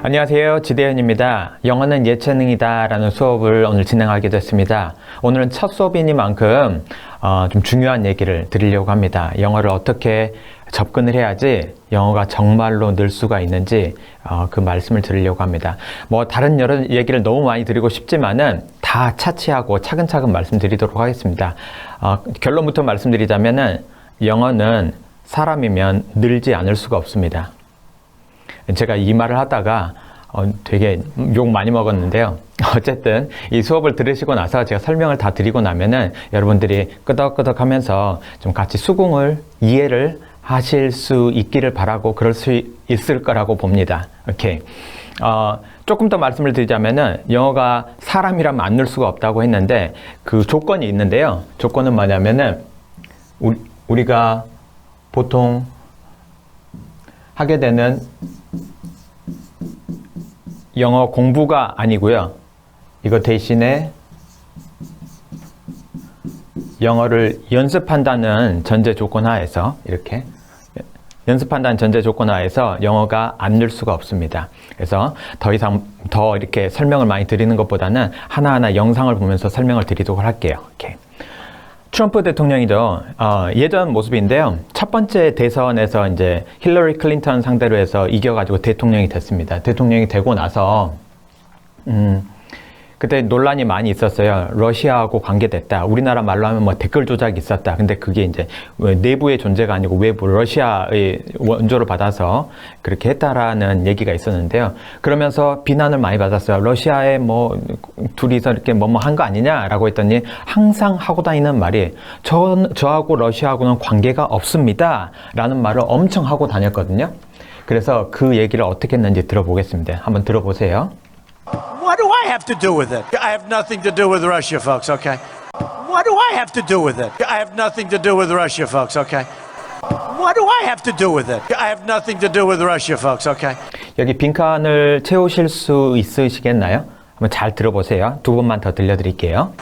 안녕하세요. 지대현입니다. 영어는 예체능이다 라는 수업을 오늘 진행하게 됐습니다. 오늘은 첫 수업이니만큼 좀 중요한 얘기를 드리려고 합니다. 영어를 어떻게 접근을 해야지 영어가 정말로 늘 수가 있는지 그 말씀을 드리려고 합니다. 뭐 다른 여러 얘기를 너무 많이 드리고 싶지만은 다 차치하고 차근차근 말씀드리도록 하겠습니다. 결론부터 말씀드리자면은 영어는 사람이면 늘지 않을 수가 없습니다. 제가 이 말을 하다가 되게 욕 많이 먹었는데요. 어쨌든 이 수업을 들으시고 나서 제가 설명을 다 드리고 나면은 여러분들이 끄덕끄덕 하면서 좀 같이 수긍을 이해를 하실 수 있기를 바라고 그럴 수 있을 거라고 봅니다. 오케이. 조금 더 말씀을 드리자면은 영어가 사람이라면 안 늘 수가 없다고 했는데 그 조건이 있는데요. 조건은 뭐냐면은 우리가 보통 하게 되는 영어 공부가 아니고요. 이거 대신에 영어를 연습한다는 전제 조건 하에서 이렇게 연습한다는 전제 조건 하에서 영어가 안 늘 수가 없습니다. 그래서 더 이상 더 이렇게 설명을 많이 드리는 것보다는 하나하나 영상을 보면서 설명을 드리도록 할게요. 이렇게. 트럼프 대통령이죠. 예전 모습인데요. 첫 번째 대선에서 이제 힐러리 클린턴 상대로 해서 이겨가지고 대통령이 됐습니다. 대통령이 되고 나서 그때 논란이 많이 있었어요. 러시아하고 관계됐다. 우리나라 말로 하면 뭐 댓글 조작이 있었다. 근데 그게 이제 내부의 존재가 아니고 외부 러시아의 원조를 받아서 그렇게 했다라는 얘기가 있었는데요. 그러면서 비난을 많이 받았어요. 러시아에 뭐 둘이서 이렇게 뭐뭐 한 거 아니냐라고 했더니 항상 하고 다니는 말이 저하고 러시아하고는 관계가 없습니다. 라는 말을 엄청 하고 다녔거든요. 그래서 그 얘기를 어떻게 했는지 들어보겠습니다. 한번 들어보세요. What do I have to do with it? I have nothing to do with Russia, folks, okay? What do I have to do with it? I have nothing to do with Russia, folks, okay? What do I have to do with it? I have nothing to do with Russia, folks, okay? 여기 빈칸을 채우실 수 있으시겠나요? 한번 잘 들어보세요. 두 번만 더 들려드릴게요.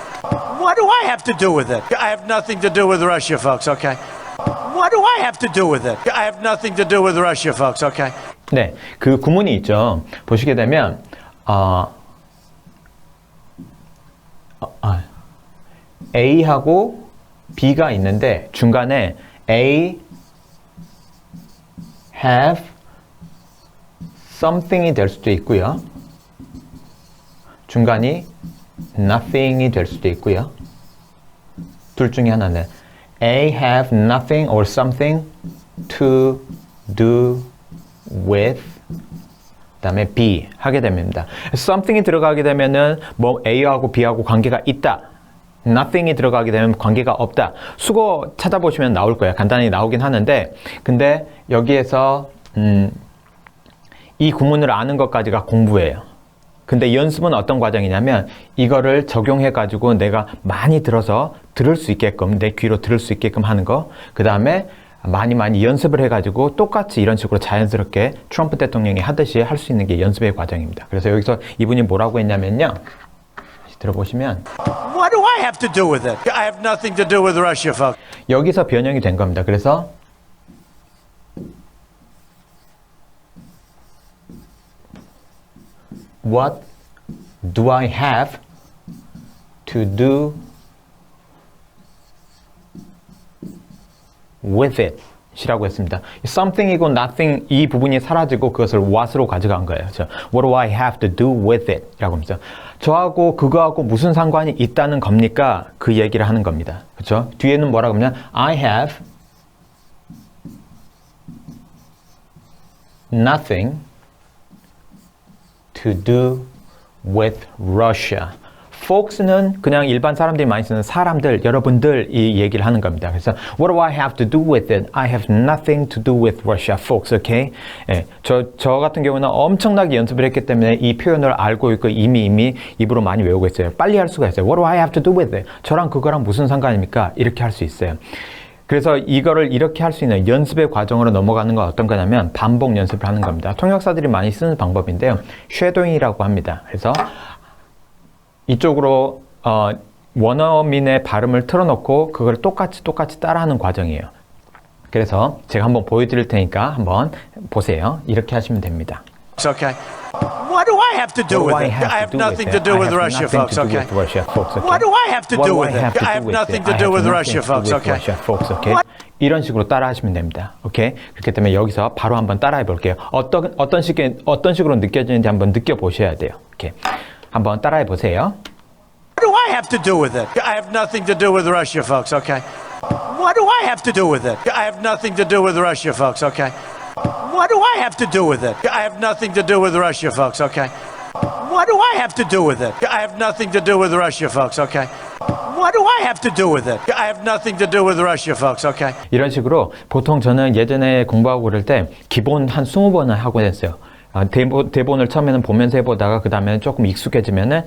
What do I have to do with it? I have nothing to do with Russia, folks, okay? What do I have to do with it? I have nothing to do with Russia, folks, okay? 네, 그 구문이 있죠. 보시게 되면 A하고 B가 있는데 중간에 A have something이 될 수도 있고요. 중간이 nothing이 될 수도 있고요. 둘 중에 하나는 A have nothing or something to do with 그다음에 B 하게 됩니다. something이 들어가게 되면은 뭐 A하고 B하고 관계가 있다. nothing이 들어가게 되면 관계가 없다. 수거 찾아보시면 나올 거예요. 간단히 나오긴 하는데 근데 여기에서 이 구문을 아는 것까지가 공부예요. 근데 연습은 어떤 과정이냐면 이거를 적용해 가지고 내가 많이 들어서 들을 수 있게끔 내 귀로 들을 수 있게끔 하는 거. 그다음에 많이 연습을 해가지고 똑같이 이런 식으로 자연스럽게 트럼프 대통령이 하듯이 할 수 있는 게 연습의 과정입니다. 그래서 여기서 이분이 뭐라고 했냐면요. 다시 들어보시면 What do I have to do with it? I have nothing to do with Russia, folks. 여기서 변형이 된 겁니다. 그래서 What do I have to do with it 이라고 했습니다. something이고 nothing 이 부분이 사라지고 그것을 what으로 가져간 거예요. 그렇죠? What do I have to do with it? 이라고 합니다. 저하고 그거하고 무슨 상관이 있다는 겁니까? 그 얘기를 하는 겁니다. 그렇죠? 뒤에는 뭐라고 하면 I have nothing to do with Russia. folks는 그냥 일반 사람들이 많이 쓰는 사람들, 여러분들 이 얘기를 하는 겁니다. 그래서 What do I have to do with it? I have nothing to do with Russia, folks. Okay? 예, 저 같은 경우는 엄청나게 연습을 했기 때문에 이 표현을 알고 있고 이미 입으로 많이 외우고 있어요. 빨리 할 수가 있어요. What do I have to do with it? 저랑 그거랑 무슨 상관입니까? 이렇게 할 수 있어요. 그래서 이거를 이렇게 할 수 있는 연습의 과정으로 넘어가는 건 어떤 거냐면 반복 연습을 하는 겁니다. 통역사들이 많이 쓰는 방법인데요. 쉐도잉이라고 합니다. 그래서 이쪽으로 원어민의 발음을 틀어놓고 그걸 똑같이 따라하는 과정이에요. 그래서 제가 한번 보여드릴 테니까 한번 보세요. 이렇게 하시면 됩니다. Okay. What do I have to do with it? I have nothing to do with Russia, folks. Okay. What do I have to do with it? I have nothing to do with Russia, folks. Okay. 이런 식으로 따라 하시면 됩니다. 오케이? 그렇기 때문에 여기서 바로 한번 따라해 볼게요. 어떤 식으로 느껴지는지 한번 느껴보셔야 돼요. 오케이. 한번 따라해 보세요. What do I have to do with it? I have nothing to do with Russia, folks. Okay. What do I have to do with it? I have nothing to do with Russia, folks. Okay. What do I have to do with it? I have nothing to do with Russia, folks. Okay. What do I have to do with it? I have nothing to do with Russia, folks. Okay. What do I have to do with it? I have nothing to do with Russia, folks. Okay. 이런 식으로 보통 저는 예전에 공부하고 그럴 때 기본 한 20번을 하고 했어요. 대본을 처음에는 보면서 해보다가 그 다음에는 조금 익숙해지면은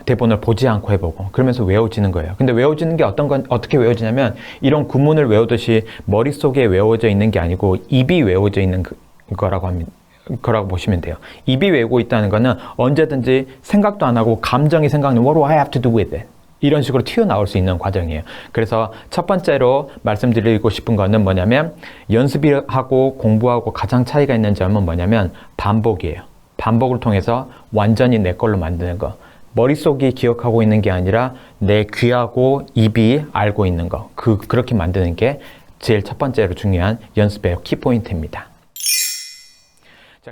대본을 보지 않고 해보고 그러면서 외워지는 거예요. 근데 외워지는 게 어떻게 외워지냐면 이런 구문을 외우듯이 머릿속에 외워져 있는 게 아니고 입이 외워져 있는 거라고 보시면 돼요. 입이 외우고 있다는 거는 언제든지 생각도 안 하고 감정이 생각나면 What do I have to do with it? 이런 식으로 튀어나올 수 있는 과정이에요. 그래서 첫 번째로 말씀드리고 싶은 거는 뭐냐면 연습하고 공부하고 가장 차이가 있는 점은 뭐냐면 반복이에요. 반복을 통해서 완전히 내 걸로 만드는 거. 머릿속이 기억하고 있는 게 아니라 내 귀하고 입이 알고 있는 거. 그렇게 만드는 게 제일 첫 번째로 중요한 연습의 키포인트입니다. 자.